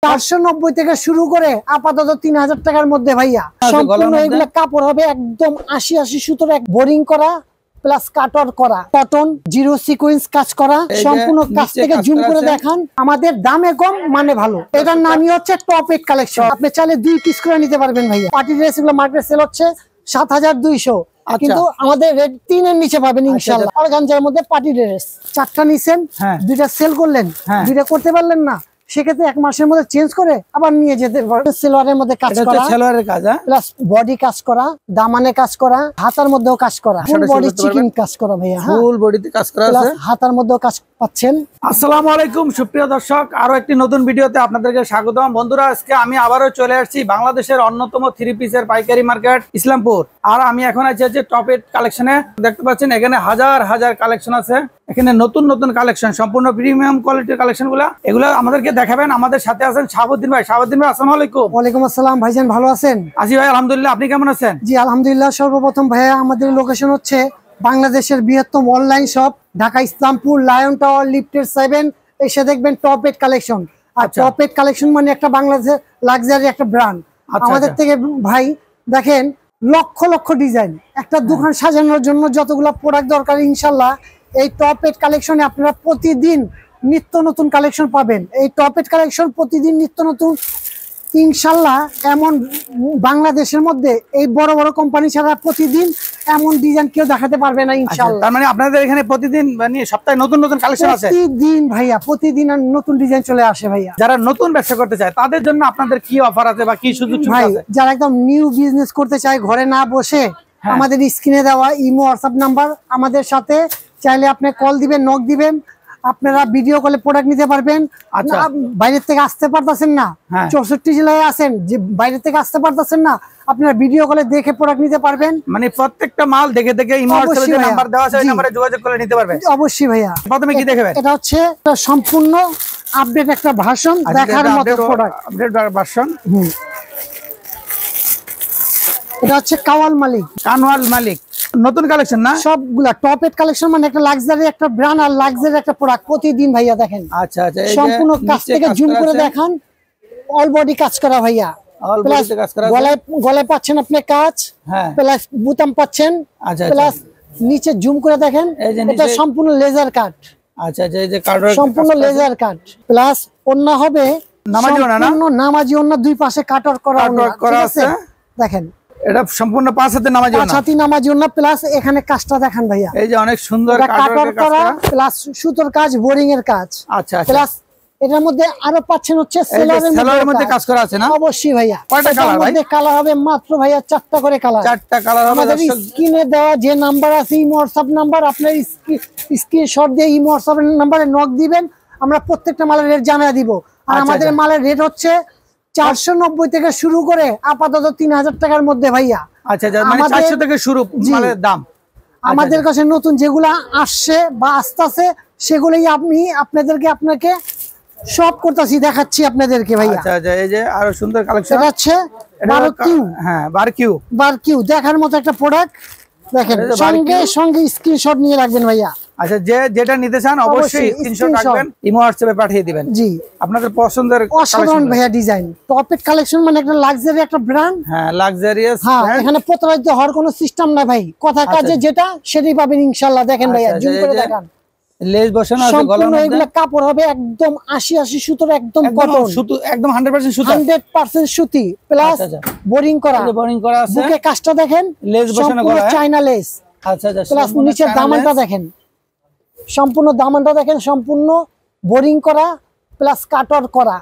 490 থেকে শুরু করে আপাতত 3000 টাকার মধ্যে ভাইয়া। সম্পূর্ণ এগুলো কাপড় হবে একদম 80 সুতোর, এক বোরিং করা প্লাস কাটর করা, কটন জিরো সিকোয়েন্স কাজ করা। সম্পূর্ণ কাজ থেকে জুম করে দেখান। আমাদের দামে কম মানে ভালো। এটার নামই হচ্ছে টপ 8 কালেকশন। আপনি চাইলে 2 পিস করে নিতে পারবেন ভাইয়া। পার্টি ড্রেস গুলো মার্কেট সেল হচ্ছে 7200, কিন্তু আমাদের রেট 3 এর নিচে পাবেন ইনশাআল্লাহ। অর্গানজার মধ্যে পার্টি ড্রেস 4টা নিছেন, 2টা সেল করলেন, 2টা করতে পারলেন না, সেক্ষেত্রে 1 মাসের মধ্যে চেঞ্জ করে আবার নিয়ে যেতে পারবেন। সেলোয়ারের মধ্যে কাজ করা, সেলোয়ারের কাজ প্লাস বডি কাজ করা, দামানে কাজ করা, হাতার মধ্যেও কাজ করা, ফুল বডি চিকেন কাজ করা ভাইয়া। ফুল বডিতে কাজ করা আছে, হাতার মধ্যেও কাজ পাচ্ছেন। আসসালামু আলাইকুম সুপ্রিয় দর্শক, আরো একটি নতুন ভিডিওতে আপনাদেরকে স্বাগতম। বন্ধুরা, আজকে আমি আবারও চলে আসছি বাংলাদেশের অন্যতম 3 পিসের পাইকারি মার্কেট ইসলামপুর। আর আমি এখন আছি টপ 8 কালেকশনে। দেখতে পাচ্ছেন এখানে হাজার হাজার কালেকশন আছে। এখানে নতুন নতুন কালেকশন, সম্পূর্ণ প্রিমিয়াম কোয়ালিটির কালেকশন এগুলো আমাদেরকে দেখাবেন। আমাদের সাথে আছেন শাহাবুদ্দিন ভাই। শাহাবুদ্দিন ভাই, আসসালামু আলাইকুম। ওয়ালাইকুম আসসালাম ভাইজান, ভালো আছেন? আজি ভাই, আলহামদুলিল্লাহ। আপনি কেমন আছেন? জি আলহামদুলিল্লাহ। সর্বপ্রথম ভাইয়া, আমাদের লোকেশন হচ্ছে বাংলাদেশের বৃহত্তম online shop Dhaka Islampur lion tower লিফটের 7। এসে দেখবেন টপ 8 কালেকশন। আর টপ 8 কালেকশন মানে একটা বাংলাদেশের লাক্সারি একটা ব্র্যান্ড। আমাদের থেকে ভাই দেখেন লক্ষ লক্ষ ডিজাইন। একটা দোকান সাজানোর জন্য যতগুলো প্রোডাক্ট দরকার, ইনশাল্লাহ এই টপ 8 কালেকশনে আপনারা প্রতিদিন নিত্য নতুন কালেকশন পাবেন। এই টপ 8 কালেকশন প্রতিদিন নিত্য নতুন ইনশাল্লাহ। এমন বাংলাদেশের মধ্যে এই বড় বড় কোম্পানি ছাড়া প্রতিদিন এমন ডিজাইন কেউ দেখাতে পারবে না ইনশাআল্লাহ। তার মানে আপনাদের এখানে প্রতিদিন মানে সপ্তাহে নতুন নতুন কালেকশন আছে? প্রতিদিন ভাইয়া, প্রতিদিন নতুন ডিজাইন চলে আসে ভাইয়া। যারা নতুন ব্যবসা করতে চায় তাদের জন্য আপনাদের কি অফার আছে বা কি সুযোগ সুবিধা আছে? যারা একদম নিউ বিজনেস করতে চায়, ঘরে না বসে, আমাদের স্ক্রিনে দেওয়া ইমো হোয়াটসঅ্যাপ নাম্বার, আমাদের সাথে চাইলে আপনি কল দিবেন, নক দিবেন, আপনারা ভিডিও কলে প্রোডাক্ট নিতে পারবেন। বাইরে থেকে আসতে পারতেছেন না, 64 জেলায় আছেন, যে বাইরে থেকে আসতে পারতেছেন না, আপনারা ভিডিও কলে দেখে প্রোডাক্ট নিতে পারবেন। মানে প্রত্যেকটা মাল দেখে দেখে ইমো হোয়াটসঅ্যাপে নাম্বার দেওয়া আছে, ওই নম্বরে যোগাযোগ করে নিতে পারবেন। অবশ্যই ভাইয়া। প্রথমে কি দেখাবেন? এটা হচ্ছে সম্পূর্ণ আপডেট একটা ভার্সন, দেখার মতো প্রোডাক্ট। Update version. এটা হচ্ছে কাওয়াল মালিক, কানওয়াল মালিক নতুন কালেকশন না? সবগুলা টপ 8 কালেকশন মানে একটা লাক্সারি একটা ব্র্যান্ড আর লাক্সারি একটা প্রোডাক্ট প্রতিদিন ভাইয়া দেখেন। আচ্ছা আচ্ছা, সম্পূর্ণ কাজ থেকে জুম করে দেখান। অল বডি কাজ করা ভাইয়া, অল বডিতে কাজ করা। গলায় পাচ্ছেন আপনি কাজ, প্লাস বুতাম পাচ্ছেন, প্লাস নিচে জুম করে দেখেন এটা সম্পূর্ণ লেজার কাট। আচ্ছা আচ্ছা, এই যে কার্ডের সম্পূর্ণ লেজার কাট, প্লাস ওন্না হবে নামাজি ওন্না না? নামাজি ওন্না, দুই পাশে কাটর করা আছে দেখেন। এটা সম্পূর্ণ 5 হাতে নামাজি ওন্না, 5 হাতে নামাজি ওন্না, প্লাস এখানে কাজটা দেখেন ভাইয়া। এই যে অনেক সুন্দর কাটর করা, প্লাস সুতোর কাজ, বোরিং এর কাজ। আচ্ছা, প্লাস এটার মধ্যে আরো পাচ্ছেন হচ্ছে সেলারের মধ্যে কাজ করা আছে না? অবশ্যই ভাইয়া। কয়টা কালার ভাই? কালার হবে মাত্র ভাইয়া 4টা করে কালার। 4টা কালার হবে। আমাদের স্ক্রিনে দেওয়া যে নাম্বার আছে ইমো হোয়াটসঅ্যাপ নাম্বার, আপনার স্ক্রিনশট দিয়ে ইমো হোয়াটসঅ্যাপ নাম্বারে নক দিবেন, আমরা প্রত্যেকটা মালের রেট জানিয়ে দিব। আর আমাদের মালের রেট হচ্ছে 490 থেকে শুরু করে আপাতত 3000 টাকার মধ্যে ভাইয়া। আচ্ছা, মানে 400 থেকে শুরু মালের দাম। আমাদের কাছে নতুন যেগুলা আসছে বা আসতেছে সেগুলোই আপনাকে সব করতেছি, দেখাচ্ছি আপনাদেরকে ভাইয়া। আচ্ছা আচ্ছা, এই যে আরো সুন্দর কালেকশন। এটা হচ্ছে বারকিউ। হ্যাঁ, বারকিউ দেখার মতো একটা প্রোডাক্ট দেখেন। সঙ্গে স্ক্রিনশট নিয়ে রাখবেন ভাইয়া। আচ্ছা, যেটা নিতে চান অবশ্যই স্ক্রিনশট রাখবেন, ইমো হোয়াটসঅ্যাপে পাঠিয়ে দিবেন। জি, আপনাদের পছন্দের অসাধারণ ভাইয়া ডিজাইন। টপ 8 কালেকশন মানে একটা লাক্সারি একটা ব্র্যান্ড। হ্যাঁ, লাক্সারিয়াস। হ্যাঁ, এখানে প্রতারিত হওয়ার কোনো সিস্টেম নাই ভাই। কথা কাজে যেটা সেটাই পাবেন ইনশাআল্লাহ। দেখেন ভাইয়া, জুম করে দেখান। লেস বসানো আছে গলার মধ্যে। এগুলা কাপড় হবে একদম 80 সুতোর, একদম কটন সুতো, একদম 100% সুতো, 100% সুতি, প্লাস বোরিং করা আছে। বুকে কাজটা দেখেন, লেস বসানো গলা, চায়না লেস। আচ্ছা আচ্ছা, প্লাস নিচের দামানটা দেখেন, সম্পূর্ণ দামানটা দেখেন, সম্পূর্ণ বোরিং করা প্লাস কাটর করা।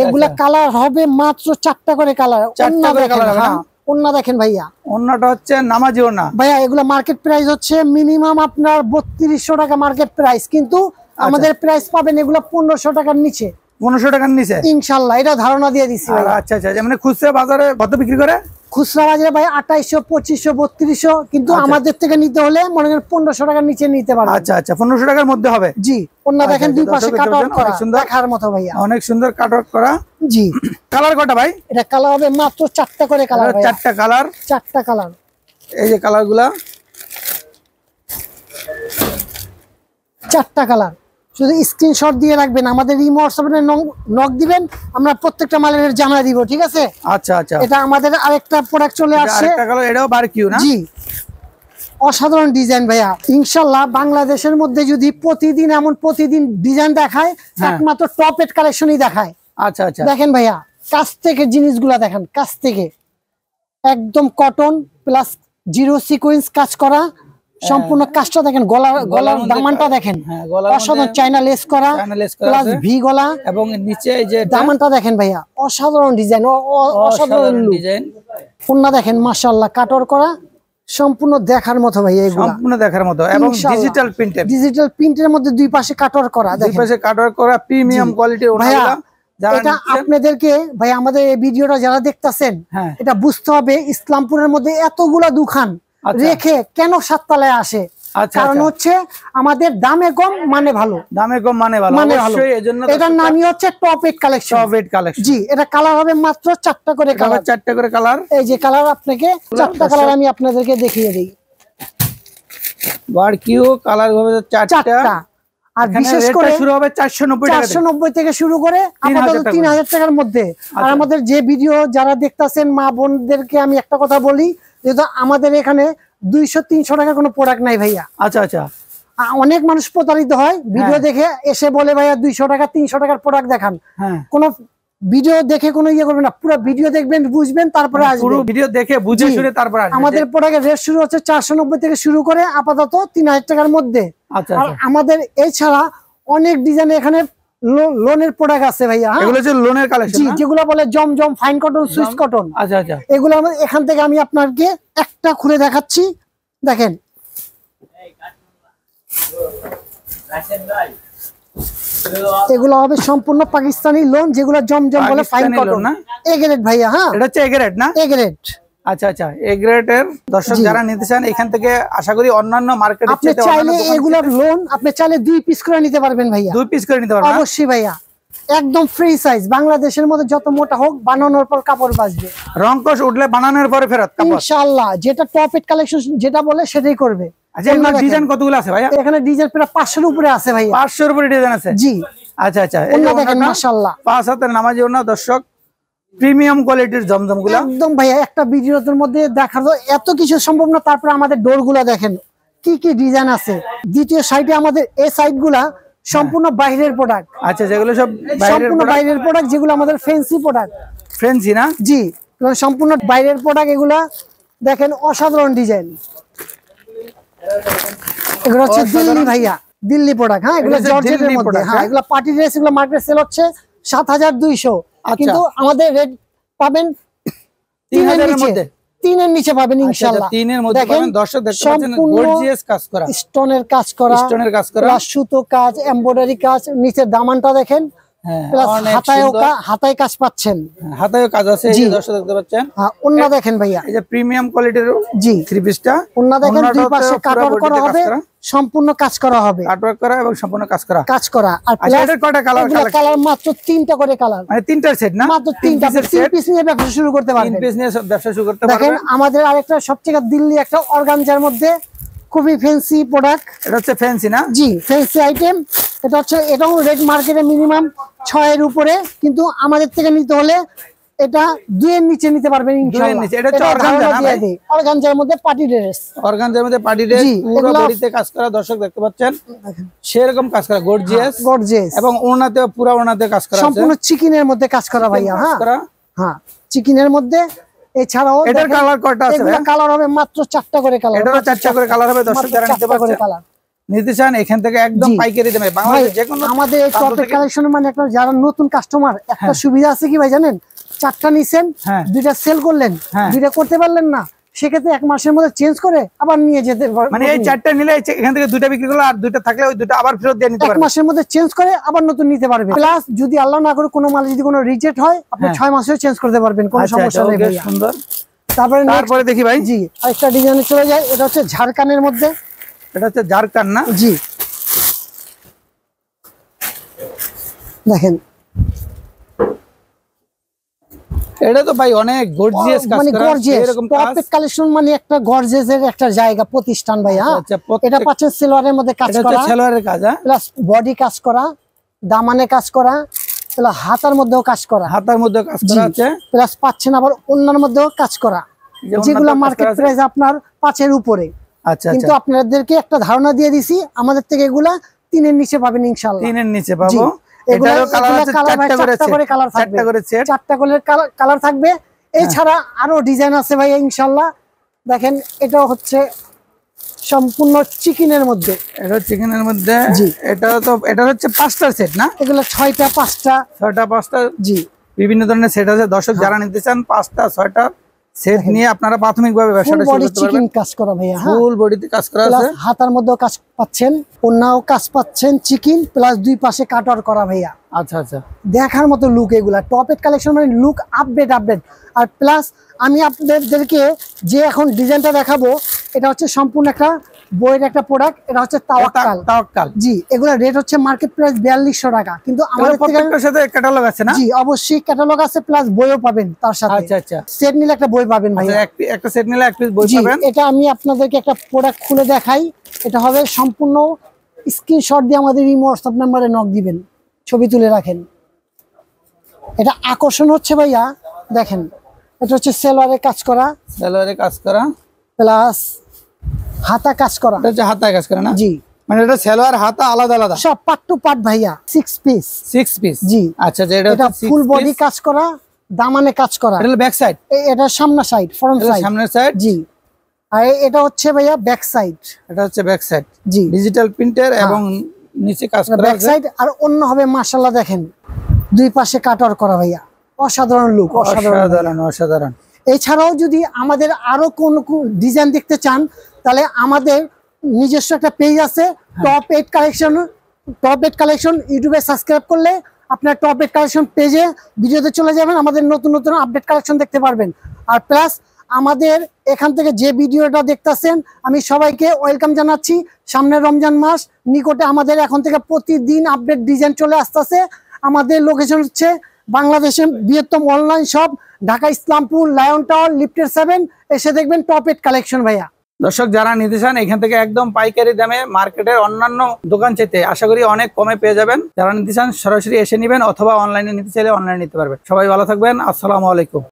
এগুলা কালার হবে মাত্র 4টা করে কালার। 4টা করে কালার। হ্যাঁ, ওন্না দেখেন ভাইয়া, ওন্নাটা হচ্ছে নামাজি ওন্না ভাইয়া। এগুলা মার্কেট প্রাইস হচ্ছে মিনিমাম আপনার 3200 টাকা মার্কেট প্রাইস, কিন্তু আমাদের প্রাইস পাবেন এগুলা 1500 টাকার নিচে। 1500 টাকার নিচে ইনশাআল্লাহ, এটা ধারণা দিয়ে দিচ্ছি। আচ্ছা আচ্ছা, মানে খুচরা বাজারে কত বিক্রি করে? খুচরা বাজারে ভাই 2800, 2500, 3200, কিন্তু আমাদের থেকে নিতে হলে মনে করেন 1500 টাকার নিচে নিতে পারবেন। আচ্ছা আচ্ছা, 1500 টাকার মধ্যে হবে। জি, ওন্না দেখেন, দুই পাশে কাট আউট করা, দেখার মতো ভাইয়া, অনেক সুন্দর কাট আউট করা। জি, কালার কয়টা ভাই? এটা কালার হবে মাত্র 4টা করে কালার। 4টা কালার, 4টা কালার। এই যে কালারগুলা 4টা কালার। শুধু স্ক্রিনশট দিয়ে রাখবেন, আমাদের ইমো হোয়াটসঅ্যাপে নক দিবেন, আমরা প্রত্যেকটা মালের জানাই দিব, ঠিক আছে? আচ্ছা আচ্ছা, এটা আমাদের আরেকটা প্রোডাক্ট চলে আসছে, আরেকটা কালার, এটাও বারকিউ না? জি, অসাধারণ ডিজাইন ভাইয়া। ইনশাআল্লাহ বাংলাদেশের মধ্যে যদি প্রতিদিন ডিজাইন দেখায়, একমাত্র টপ এড কালেকশনই দেখায়। আচ্ছা আচ্ছা, দেখেন ভাইয়া, কাছ থেকে জিনিসগুলা দেখেন, কাছ থেকে একদম কটন প্লাস জিরো সিকোয়েন্স কাজ করা, সম্পূর্ণ কাজটা দেখেন, গলার দামানটা দেখেন, অসাধারণ চায়না লেস করা প্লাস ভি গলা, এবং নিচে এই যে দামানটা দেখেন ভাইয়া, অসাধারণ ডিজাইন, অসাধারণ ডিজাইন। ওন্না দেখেন মাশাআল্লাহ, কাটর করা, সম্পূর্ণ দেখার মতো ভাইয়া, এগুলো সম্পূর্ণ দেখার মতো, এবং ডিজিটাল প্রিন্টের মধ্যে দুই পাশে কাটর করা, দুই পাশে কাটর করা, প্রিমিয়াম কোয়ালিটির ওন্নাগুলো। এটা আপনাদেরকে ভাই, আমাদের এই ভিডিওটা যারা দেখতেছেন, এটা বুঝতে হবে ইসলামপুরের মধ্যে এতগুলা দোকান রেখে কেন 7 তলায় আসে। কারণ হচ্ছে আমাদের দামে কম মানে ভালো, দামে কম মানে ভালো, অবশ্যই এজন্য এটার নামই হচ্ছে top ad collection. Top ad collection, জি। এটা কালার হবে মাত্র 4টা করে কালার, 4টা করে কালার। এই যে কালার, আপনাকে 4টা কালার আমি আপনাদেরকে দেখিয়ে দেই। বারকিউ কালার হবে 4টা, আর বিশেষ করে শুরু হবে 490 থেকে শুরু করে আপাতত 3000 টাকার মধ্যে। আর আমাদের যে ভিডিও যারা দেখতেছেন মা বোনদেরকে আমি একটা কথা বলি, যেহেতু আমাদের এখানে 200-300 টাকার কোনো প্রোডাক্ট নাই ভাইয়া। আচ্ছা আচ্ছা, অনেক মানুষ প্রতারিত হয়, ভিডিও দেখে এসে বলে ভাইয়া 200 টাকা 300 টাকার প্রোডাক্ট দেখান। কোনো ভিডিও দেখে কোনো ইয়ে করবেন না, পুরো ভিডিও দেখবেন, বুঝবেন, তারপরে আসবেন। পুরো ভিডিও দেখে বুঝে শুনে তারপরে আসবেন। আমাদের প্রোডাক্টের রেট শুরু হচ্ছে 490 থেকে শুরু করে আপাতত 3000 টাকার মধ্যে। আচ্ছা, আর আমাদের এছাড়া অনেক ডিজাইন এখানে লোনের প্রোডাক্ট আছে ভাইয়া। এগুলো হচ্ছে লোনের কালেকশন, যেগুলো বলে জমজম, ফাইন কটন, সুইস কটন। আচ্ছা আচ্ছা, এগুলো এখান থেকে আমি আপনাকে একটা খুলে দেখাচ্ছি, দেখেন। এগুলো হবে সম্পূর্ণ পাকিস্তানি লোন, যেগুলো জমজম বলে, ফাইন কটন না, এ গ্রেড ভাইয়া। হ্যাঁ, এটা হচ্ছে এ গ্রেড না? A grade. আচ্ছা আচ্ছা, এ গ্রেডের দর্শক যারা নিতে চান, এখান থেকে আশা করি অন্যান্য মার্কেটে আপনি চাইলে এগুলোর লোন আপনি চাইলে 2 পিস করে নিতে পারবেন ভাইয়া। 2 পিস করে নিতে পারবেন অবশ্যই ভাইয়া, একদম ফ্রি সাইজ। বাংলাদেশের মধ্যে যত মোটা হোক, বানানোর পর কাপড় বাঁচবে, রং কষ উঠলে বানানোর পরে ফেরত কাপড় ইনশাআল্লাহ। যেটা টপ এড কালেকশন যেটা বলে সেটাই করবে। আচ্ছা, এখানে ডিজাইন কতগুলো আছে ভাইয়া? এখানে ডিজাইন প্রায় 500 এর উপরে আছে ভাইয়া। 500 এর উপরে ডিজাইন আছে, জি। আচ্ছা আচ্ছা, এই দেখেন মাশাআল্লাহ, 5 হাতের নামাজি ওন্না দর্শক, প্রিমিয়াম কোয়ালিটির জমজমগুলো একদম ভাইয়া। একটা ভিডিওর মধ্যে দেখার এত কিছু সম্ভব না। তারপরে আমাদের ডোরগুলো দেখেন কি কি ডিজাইন আছে। দ্বিতীয় সাইডে আমাদের এই সাইডগুলা সম্পূর্ণ বাইরের প্রোডাক্ট। আচ্ছা, যেগুলো সব সম্পূর্ণ বাইরের প্রোডাক্ট, যেগুলো আমাদের ফ্যান্সি প্রোডাক্ট। ফ্যান্সি না? জি, সম্পূর্ণ বাইরের প্রোডাক্ট। এগুলা দেখেন অসাধারণ ডিজাইন। এগুলো হচ্ছে দিল্লি ভাইয়া, দিল্লি প্রোডাক্ট। হ্যাঁ, এগুলো জর্জেটের মধ্যে। হ্যাঁ, এগুলো পার্টি ড্রেস, এগুলো মার্কেটে সেল হচ্ছে 7200, কিন্তু আমাদের রেট পাবেন 3000 এর মধ্যে। 3 এর নিচে পাবেন ইনশাআল্লাহ। 3 এর মধ্যে পাবেন। দর্শক দেখতে পাচ্ছেন গর্জিয়াস কাজ করা, স্টোনের কাজ করা, স্টোনের কাজ করা, সুতো কাজ, এমব্রয়ডারি কাজ। নিচের দামানটা দেখেন, হাতায় কাজ পাচ্ছেন, হাতায় কাজ আছে, এই যে দর্শক দেখতে পাচ্ছেন। হ্যাঁ, ওন্না দেখেন ভাইয়া, এই যে প্রিমিয়াম কোয়ালিটির, জি, 3 পিসটা ওন্না দেখেন, দুই পাশে কাটওয়ার্ক করা হবে, সম্পূর্ণ কাজ করা হবে, কাটওয়ার্ক করা এবং সম্পূর্ণ কাজ করা। আর এটার কয়টা কালার? কালার মাত্র 3টা করে কালার, মানে 3টার সেট না, মাত্র 3টা। 3 পিস নিয়ে ব্যবসা শুরু করতে পারবেন, 3 পিস নিয়ে ব্যবসা শুরু করতে পারবেন। দেখেন আমাদের আরেকটা সবচেয়ে দিল্লি একটা অর্গানজার মধ্যে খুবই ফ্যান্সি প্রোডাক্ট। এটা হচ্ছে ফ্যান্সি না? জি, ফ্যান্সি আইটেম। এটা হচ্ছে, এটাও রেড মার্কেটে মিনিমাম 6 এর উপরে, কিন্তু আমাদের থেকে নিতে হলে এটা 2 এর নিচে নিতে পারবেন ইনশাআল্লাহ। এটা হচ্ছে অর্গানজা না ভাই? অর্গানজার মধ্যে পার্টি ড্রেস, অর্গানজার মধ্যে পার্টি ড্রেস, পুরো বডিতে কাজ করা। দর্শক দেখতে পাচ্ছেন সেরকম কাজ করা, গর্জিয়াস, এবং ওড়নাতে, পুরো ওড়নাতে কাজ করা, সম্পূর্ণ চিকেনের মধ্যে কাজ করা ভাইয়া। হ্যাঁ, চিকেনের মধ্যে। এছাড়াও এটার কালার কয়টা আছে? এগুলা কালার হবে মাত্র 4টা করে কালার। এটারও 4টা করে কালার হবে। দর্শক যারা নিতে পারবে, নিতে চান, এখান থেকে একদম পাইকারি দামে বাংলাদেশ যে কোনো। আমাদের এই টপ এড কালেকশন মানে একটা যারা নতুন কাস্টমার, একটা সুবিধা আছে কি ভাই জানেন? 4টা নিছেন, 2টা সেল করলেন, 2টা করতে পারলেন না, সেক্ষেত্রে 1 মাসের মধ্যে চেঞ্জ করে আবার নিয়ে যেতে পারবেন। মানে এই 4টা নিলে এখান থেকে 2টা বিক্রি করলে, আর 2টা থাকলে ওই 2টা আবার ফেরত দিয়ে নিতে পারবেন। 1 মাসের মধ্যে চেঞ্জ করে আবার নতুন নিতে পারবেন। প্লাস যদি আল্লাহ না করে কোনো মাল যদি কোনো রিজেক্ট হয়, আপনি 6 মাসেও চেঞ্জ করতে পারবেন, কোনো সমস্যা নেই ভাই। সুন্দর। তারপরে দেখি ভাই, জি, আরেকটা ডিজাইনে চলে যায়। এটা হচ্ছে ঝাড়খানের মধ্যে। এটা হচ্ছে ঝাড়খান না? জি, দেখেন এটা তো ভাই অনেক গর্জিয়াস কাজ মানে করা, গর্জিয়াস এরকম টপ এট কালেকশন, মানে একটা গর্জিয়াসের একটা জায়গা প্রতিষ্ঠান ভাই। হ্যাঁ, আচ্ছা, এটা পাচ্ছেন সেলোয়ারের মধ্যে কাজ এটা করা, হচ্ছে সেলোয়ারের কাজ, হ্যাঁ প্লাস বডি কাজ করা, দামানে কাজ করা, প্লাস হাতার মধ্যেও কাজ করা, হাতার মধ্যে কাজ করা আছে, প্লাস পাচ্ছেন আবার অন্যান্য মধ্যেও কাজ করা, যেগুলো মার্কেট প্রাইস আপনার 5 এর উপরে। আচ্ছা, কিন্তু আপনাদেরকে একটা ধারণা দিয়ে দিছি, আমাদের থেকে এগুলা 3 এর নিচে পাবেন ইনশাআল্লাহ। 3 এর নিচে পাবো। এগুলো চারটা করে কালার থাকবে। এছাড়া আরো ডিজাইন আছে ভাই ইনশাআল্লাহ। দেখেন এটা হচ্ছে সম্পূর্ণ চিকেনের মধ্যে, এটা চিকেনের মধ্যে। জি, এটা হচ্ছে 5টা সেট না, এগুলো 6টা 5টা। জি, বিভিন্ন ধরনের সেট আছে। দর্শক যারা নিতে চান 5টা 6টা সেট নিয়ে আপনারা প্রাথমিকভাবে ব্যবসাটা শুরু করতে পারবেন। কাজ করা ভাইয়া, ফুল বডিতে কাজ করা আছে, হাতার মধ্যেও কাজ পাচ্ছেন, ওন্নাও কাজ পাচ্ছেন, চিকেন প্লাস দুই পাশে কাটওয়ার করা ভাইয়া। আচ্ছা আচ্ছা, দেখার মতো লুক এগুলা। টপ এট কালেকশন মানে লুক আপডেট। আর প্লাস আমি আপনাদেরকে যে এখন ডিজাইনটা দেখাবো, এটা হচ্ছে সম্পূর্ণ একটা বইয়ের একটা প্রোডাক্ট। এটা হচ্ছে তাওয়াক্কাল। জি, এগুলা রেট হচ্ছে মার্কেট প্রাইস 4200 টাকা, কিন্তু আমাদের প্রত্যেকটার সাথে ক্যাটালগ আছে না? জি, অবশ্যই ক্যাটালগ আছে, প্লাস বইও পাবেন তার সাথে। আচ্ছা আচ্ছা, সেট নিলে একটা বই পাবেন ভাই। একটা সেট নিলে এক পিস বই পাবেন। এটা আমি আপনাদেরকে একটা প্রোডাক্ট খুলে দেখাই। এটা হবে সম্পূর্ণ স্ক্রিনশট দিয়ে আমাদের ইমো হোয়াটসঅ্যাপ নাম্বারে নক দিবেন, ছবি তুলে রাখেন। এটা আকর্ষণ হচ্ছে ভাইয়া, দেখেন এটা হচ্ছে সেলোয়ারের কাজ করা, প্লাস হাতা কাজ করা। এটা হচ্ছে হাতায় কাজ করা না? জি, মানে এটা সেলোয়ার হাতা আলাদা আলাদা সব পার্ট টু পার্ট ভাইয়া। 6 পিস। জি, আচ্ছা, এটা ফুল বডি কাজ করা, দামানে কাজ করা। এটা ব্যাক সাইড, এটা সামনের সাইড, ফ্রন্ট সাইড, সামনের সাইড। জি, আর এটা হচ্ছে ভাইয়া ব্যাক সাইড। এটা হচ্ছে ব্যাক সাইড, জি, ডিজিটাল প্রিন্টার এবং নিচে কাজ করা ব্যাক সাইড। আর অন্য হবে মাশাআল্লাহ, দেখেন দুই পাশে কাটওয়ার করা ভাইয়া। অসাধারণ লুক, অসাধারণ। এছাড়াও যদি আমাদের আরো কোন ডিজাইন দেখতে চান, তাহলে আমাদের নিজস্ব একটা পেজ আছে, টপ এট কালেকশন। ইউটিউবে সাবস্ক্রাইব করলে আপনার টপ এট কালেকশন পেজে ভিডিওতে চলে যাবেন, আমাদের নতুন নতুন আপডেট কালেকশন দেখতে পারবেন। আর প্লাস আমাদের এখান থেকে যে ভিডিওটা দেখতেছেন, আমি সবাইকে ওয়েলকাম জানাচ্ছি। সামনের রমজান মাস নিকটে, আমাদের এখন থেকে প্রতিদিন আপডেট ডিজাইন চলে আসতেছে। আমাদের লোকেশন হচ্ছে বাংলাদেশের বৃহত্তম online shop, Dhaka Islampur, lion tower, লিফটের 7। এসে দেখবেন টপ এট কালেকশন ভাইয়া। দর্শক যারা নিতে চান এখান থেকে একদম পাইকারি দামে মার্কেটের অন্যান্য দোকান চাইতে আশা করি অনেক কমে পেয়ে যাবেন। যারা নিতে চান সরাসরি এসে নেবেন, অথবা অনলাইনে নিতে চাইলে অনলাইনে নিতে পারবেন। সবাই ভালো থাকবেন, আসসালামু আলাইকুম।